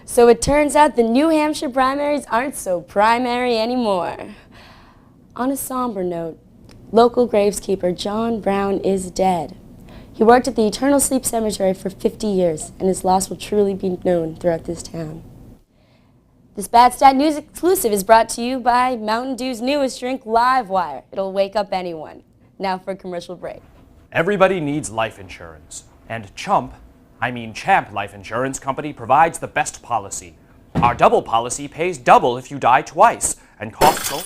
So it turns out the New Hampshire primaries aren't so primary anymore. On a somber note, local graveskeeper John Brown is dead. He worked at the Eternal Sleep Cemetery for 50 years, and his loss will truly be known throughout this town. This Bad Stat News exclusive is brought to you by Mountain Dew's newest drink, Live Wire. It'll wake up anyone. Now for a commercial break. Everybody needs life insurance, and Champ Life Insurance Company provides the best policy. Our double policy pays double if you die twice, and costs only.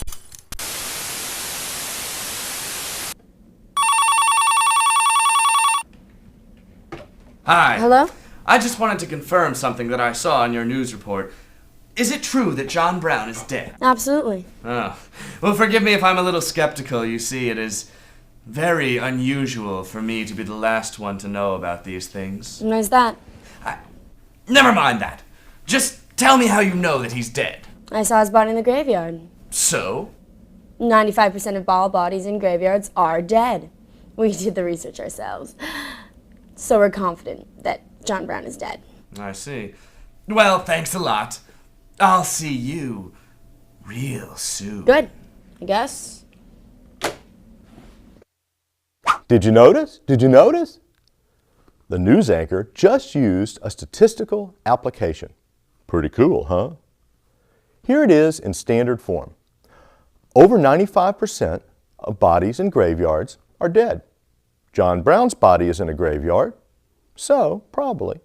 Hi. Hello? I just wanted to confirm something that I saw in your news report. Is it true that John Brown is dead? Absolutely. Oh. Well, forgive me if I'm a little skeptical. You see, it is very unusual for me to be the last one to know about these things. And why's that? Never mind that. Just tell me how you know that he's dead. I saw his body in the graveyard. So? 95% of all bodies in graveyards are dead. We did the research ourselves. So we're confident that John Brown is dead. I see. Well, thanks a lot. I'll see you real soon. Good, I guess. Did you notice? Did you notice? The news anchor just used a statistical application. Pretty cool, huh? Here it is in standard form. Over 95% of bodies in graveyards are dead. John Brown's body is in a graveyard, so probably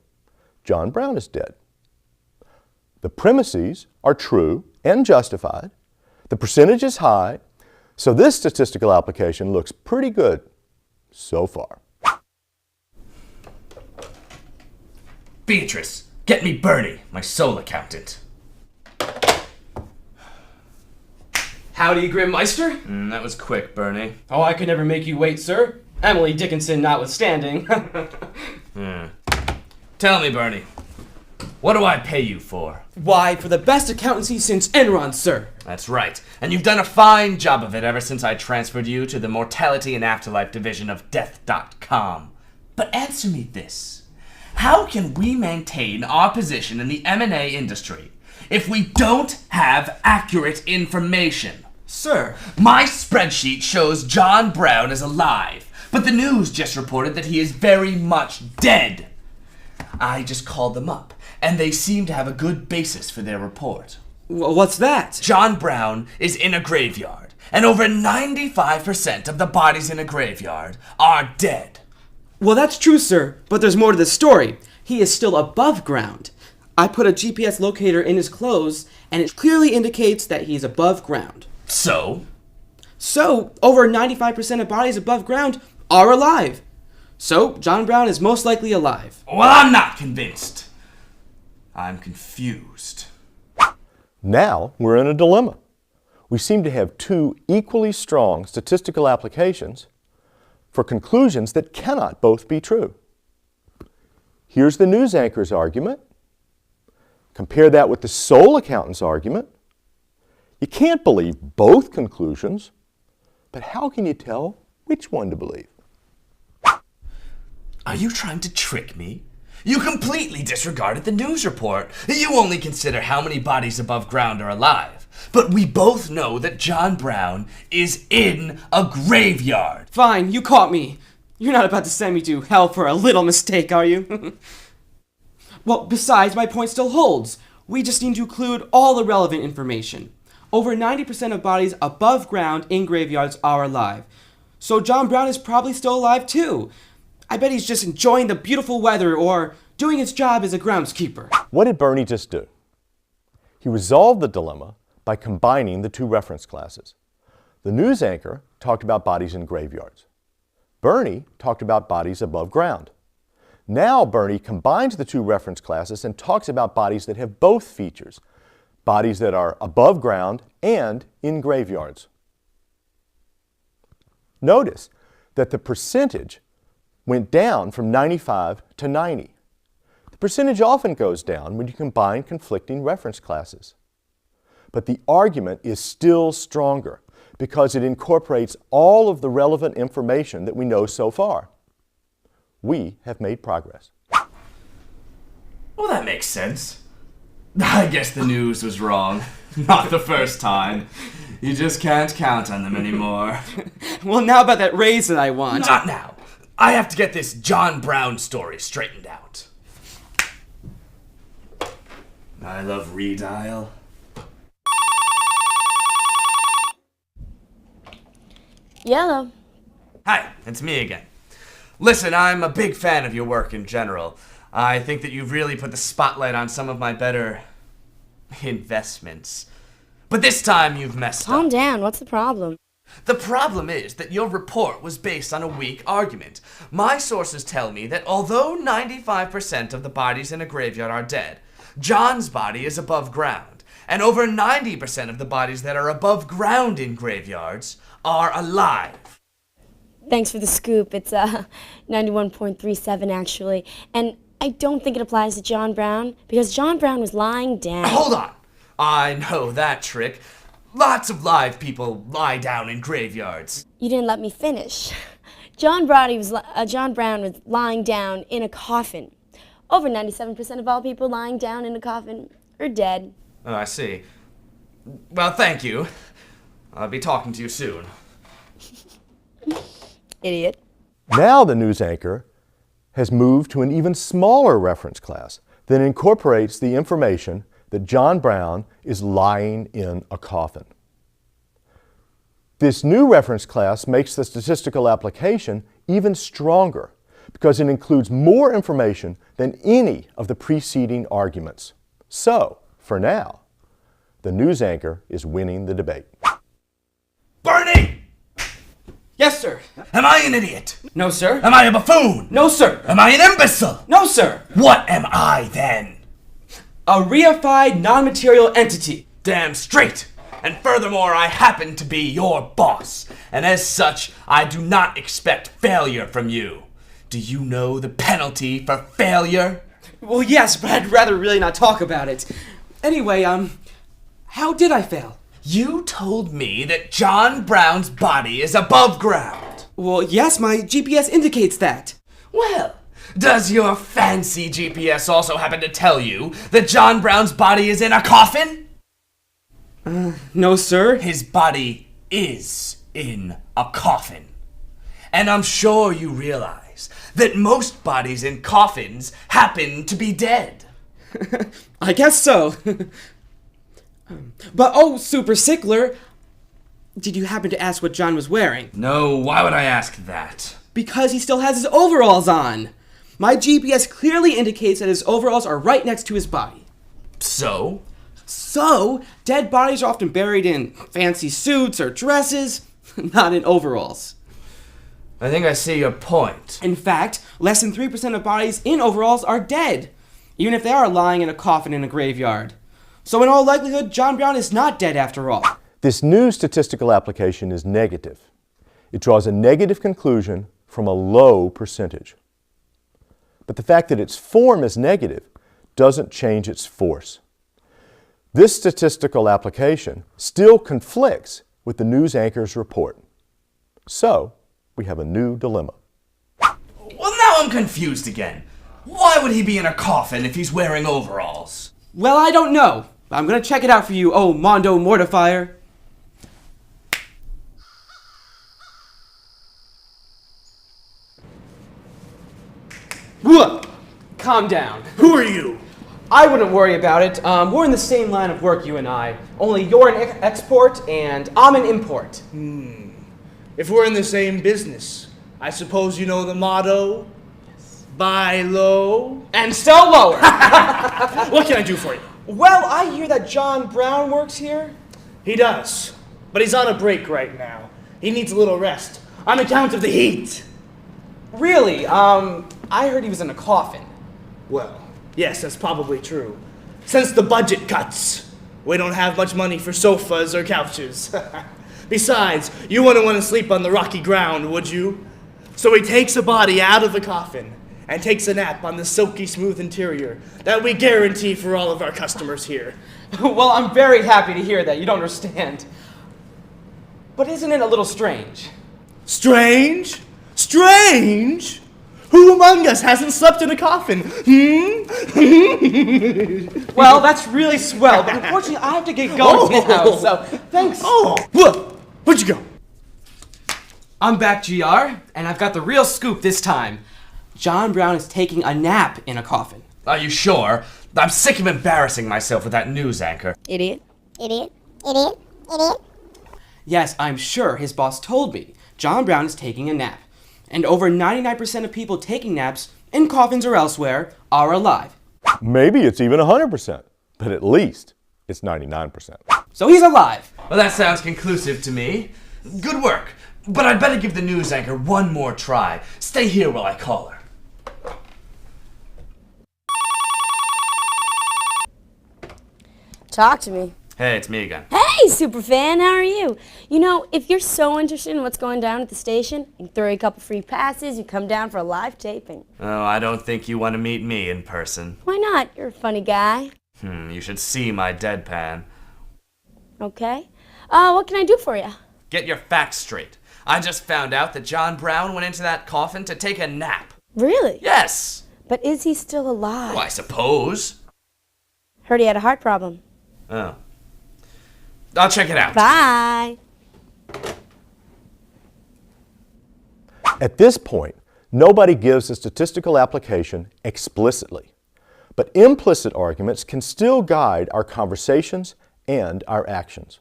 John Brown is dead. The premises are true and justified. The percentage is high, so this statistical application looks pretty good so far. Beatrice, get me Bernie, my sole accountant. Howdy, Grimmeister. That was quick, Bernie. Oh, I could never make you wait, sir. Emily Dickinson notwithstanding. Tell me, Bernie, what do I pay you for? Why, for the best accountancy since Enron, sir. That's right, and you've done a fine job of it ever since I transferred you to the Mortality and Afterlife division of Death.com. But answer me this. How can we maintain our position in the M&A industry if we don't have accurate information? Sir. My spreadsheet shows John Brown is alive, but the news just reported that he is very much dead. I just called them up, and they seem to have a good basis for their report. What's that? John Brown is in a graveyard, and over 95% of the bodies in a graveyard are dead. Well, that's true, sir, but there's more to the story. He is still above ground. I put a GPS locator in his clothes, and it clearly indicates that he's above ground. So, over 95% of bodies above ground are alive. So, John Brown is most likely alive. Well, I'm not convinced. I'm confused. Now we're in a dilemma. We seem to have two equally strong statistical applications for conclusions that cannot both be true. Here's the news anchor's argument. Compare that with the sole accountant's argument. You can't believe both conclusions, but how can you tell which one to believe? Are you trying to trick me? You completely disregarded the news report. You only consider how many bodies above ground are alive. But we both know that John Brown is in a graveyard. Fine, you caught me. You're not about to send me to hell for a little mistake, are you? Well, besides, my point still holds. We just need to include all the relevant information. Over 90% of bodies above ground in graveyards are alive. So John Brown is probably still alive too. I bet he's just enjoying the beautiful weather or doing his job as a groundskeeper. What did Bernie just do? He resolved the dilemma by combining the two reference classes. The news anchor talked about bodies in graveyards. Bernie talked about bodies above ground. Now Bernie combines the two reference classes and talks about bodies that have both features, bodies that are above ground and in graveyards. Notice that the percentage went down from 95 to 90. The percentage often goes down when you combine conflicting reference classes. But the argument is still stronger because it incorporates all of the relevant information that we know so far. We have made progress. Well, that makes sense. I guess the news was wrong. Not the first time. You just can't count on them anymore. Well, now about that raise that I want. Not now. I have to get this John Brown story straightened out. I love redial. Yellow. Hi, it's me again. Listen, I'm a big fan of your work in general. I think that you've really put the spotlight on some of my better investments. But this time you've messed Calm up. down. What's the problem? The problem is that your report was based on a weak argument. My sources tell me that although 95% of the bodies in a graveyard are dead, John's body is above ground, and over 90% of the bodies that are above ground in graveyards are alive. Thanks for the scoop. It's 91.37 actually. And I don't think it applies to John Brown because John Brown was lying down. Hold on! I know that trick. Lots of live people lie down in graveyards. You didn't let me finish. John Brown was lying down in a coffin. Over 97% of all people lying down in a coffin are dead. Oh, I see. Well, thank you. I'll be talking to you soon. Idiot. Now the news anchor has moved to an even smaller reference class that incorporates the information that John Brown is lying in a coffin. This new reference class makes the statistical application even stronger because it includes more information than any of the preceding arguments. So, for now, the news anchor is winning the debate. Bernie! Yes, sir. Am I an idiot? No, sir. Am I a buffoon? No, sir. Am I an imbecile? No, sir. What am I then? A reified non-material entity. Damn straight! And furthermore, I happen to be your boss, and as such, I do not expect failure from you. Do you know the penalty for failure? Well, yes, but I'd rather really not talk about it. Anyway, how did I fail? You told me that John Brown's body is above ground. Well, yes, my GPS indicates that. Well, does your fancy GPS also happen to tell you that John Brown's body is in a coffin? No, sir. His body is in a coffin. And I'm sure you realize that most bodies in coffins happen to be dead. I guess so. But, oh, Super Sickler, did you happen to ask what John was wearing? No, why would I ask that? Because he still has his overalls on. My GPS clearly indicates that his overalls are right next to his body. So? So, dead bodies are often buried in fancy suits or dresses, not in overalls. I think I see your point. In fact, less than 3% of bodies in overalls are dead, even if they are lying in a coffin in a graveyard. So in all likelihood, John Brown is not dead after all. This new statistical application is negative. It draws a negative conclusion from a low percentage. But the fact that its form is negative doesn't change its force. This statistical application still conflicts with the news anchor's report. So, we have a new dilemma. Well, now I'm confused again. Why would he be in a coffin if he's wearing overalls? Well, I don't know. I'm gonna check it out for you, oh Mondo Mortifier. Whoa! Calm down. Who are you? I wouldn't worry about it. We're in the same line of work, you and I. Only you're an export and I'm an import. If we're in the same business, I suppose you know the motto? Yes. Buy low. And sell lower. What can I do for you? Well, I hear that John Brown works here. He does, but he's on a break right now. He needs a little rest on account of the heat. Really? I heard he was in a coffin. Well, yes, that's probably true. Since the budget cuts, we don't have much money for sofas or couches. Besides, you wouldn't want to sleep on the rocky ground, would you? So he takes a body out of the coffin and takes a nap on the silky smooth interior that we guarantee for all of our customers here. Well, I'm very happy to hear that. You don't understand. But isn't it a little strange? Strange? Strange? Who among us hasn't slept in a coffin? Well, that's really swell, but unfortunately I have to get going now, so thanks. Oh, look! Where'd you go? I'm back, GR, and I've got the real scoop this time. John Brown is taking a nap in a coffin. Are you sure? I'm sick of embarrassing myself with that news anchor. Idiot. Idiot, idiot, idiot. Yes, I'm sure his boss told me. John Brown is taking a nap. And over 99% of people taking naps, in coffins or elsewhere, are alive. Maybe it's even 100%, but at least it's 99%. So he's alive. Well, that sounds conclusive to me. Good work. But I'd better give the news anchor one more try. Stay here while I call her. Talk to me. Hey, it's me again. Hey, superfan, how are you? You know, if you're so interested in what's going down at the station, you can throw you a couple free passes, you come down for a live taping. Oh, I don't think you want to meet me in person. Why not? You're a funny guy. You should see my deadpan. Okay. What can I do for you? Get your facts straight. I just found out that John Brown went into that coffin to take a nap. Really? Yes. But is he still alive? Well, I suppose. Heard he had a heart problem. Oh. I'll check it out. Bye. At this point, nobody gives a statistical application explicitly, but implicit arguments can still guide our conversations and our actions.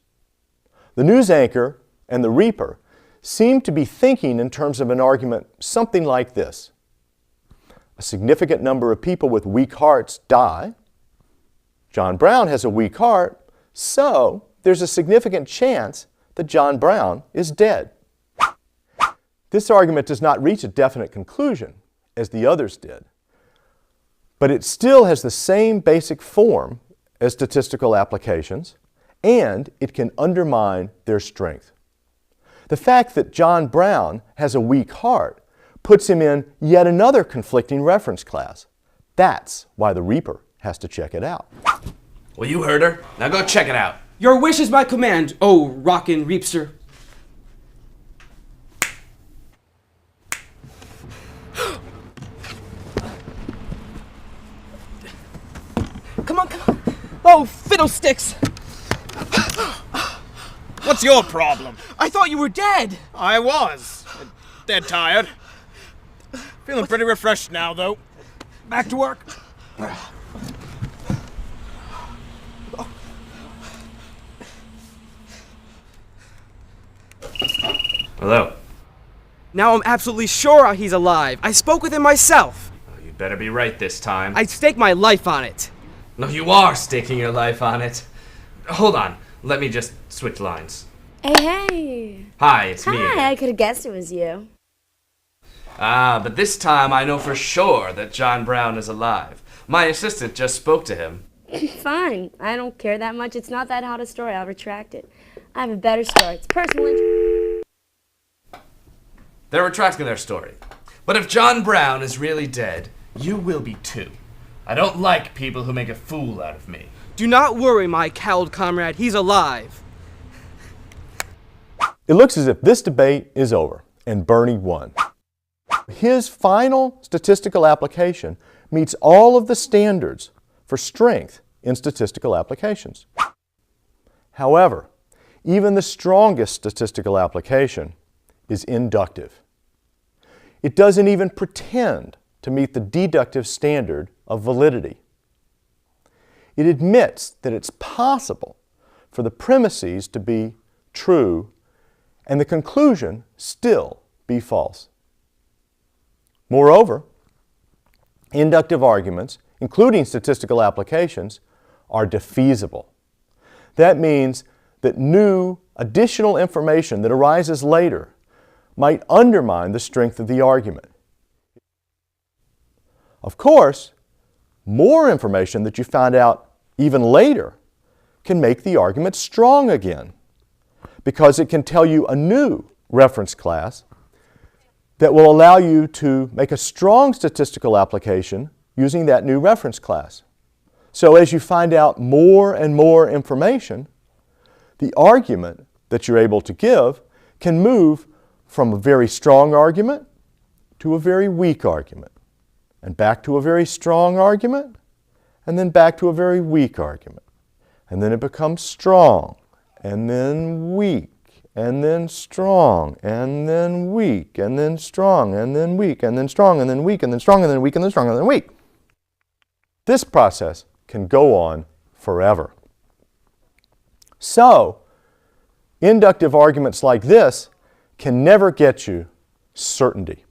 The news anchor and the reaper seem to be thinking in terms of an argument something like this. A significant number of people with weak hearts die. John Brown has a weak heart, so there's a significant chance that John Brown is dead. This argument does not reach a definite conclusion, as the others did, but it still has the same basic form as statistical applications, and it can undermine their strength. The fact that John Brown has a weak heart puts him in yet another conflicting reference class. That's why the reaper has to check it out. Well, you heard her. Now go check it out. Your wish is my command, oh rockin' reapster. Come on, come on. Oh, fiddlesticks. What's your problem? I thought you were dead. I was. Dead tired. Feeling pretty refreshed now, though. Back to work. Hello. Now I'm absolutely sure he's alive. I spoke with him myself. Oh, you'd better be right this time. I'd stake my life on it. No, you are staking your life on it. Hold on. Let me just switch lines. Hey. Hi, it's me again. Hi, I could have guessed it was you. But this time I know for sure that John Brown is alive. My assistant just spoke to him. Fine. I don't care that much. It's not that hot a story. I'll retract it. I have a better story. It's personal injury. They're retracting their story. But if John Brown is really dead, you will be too. I don't like people who make a fool out of me. Do not worry, my cowled comrade. He's alive. It looks as if this debate is over and Bernie won. His final statistical application meets all of the standards for strength in statistical applications. However, even the strongest statistical application is inductive. It doesn't even pretend to meet the deductive standard of validity. It admits that it's possible for the premises to be true and the conclusion still be false. Moreover, inductive arguments, including statistical applications, are defeasible. That means that new, additional information that arises later might undermine the strength of the argument. Of course, more information that you find out even later can make the argument strong again, because it can tell you a new reference class that will allow you to make a strong statistical application using that new reference class. So as you find out more and more information, the argument that you're able to give can move from a very strong argument to a very weak argument, and back to a very strong argument, and then back to a very weak argument. And then it becomes strong, and then weak, and then strong, and then weak, and then strong, and then weak, and then strong, and then weak, and then strong, and then weak, and then strong, and then weak. This process can go on forever. So, inductive arguments like this can never get you certainty.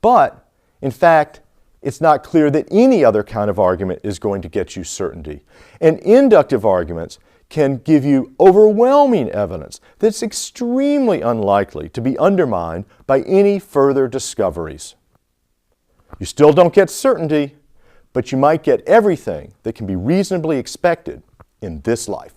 But, in fact, it's not clear that any other kind of argument is going to get you certainty. And inductive arguments can give you overwhelming evidence that's extremely unlikely to be undermined by any further discoveries. You still don't get certainty, but you might get everything that can be reasonably expected in this life.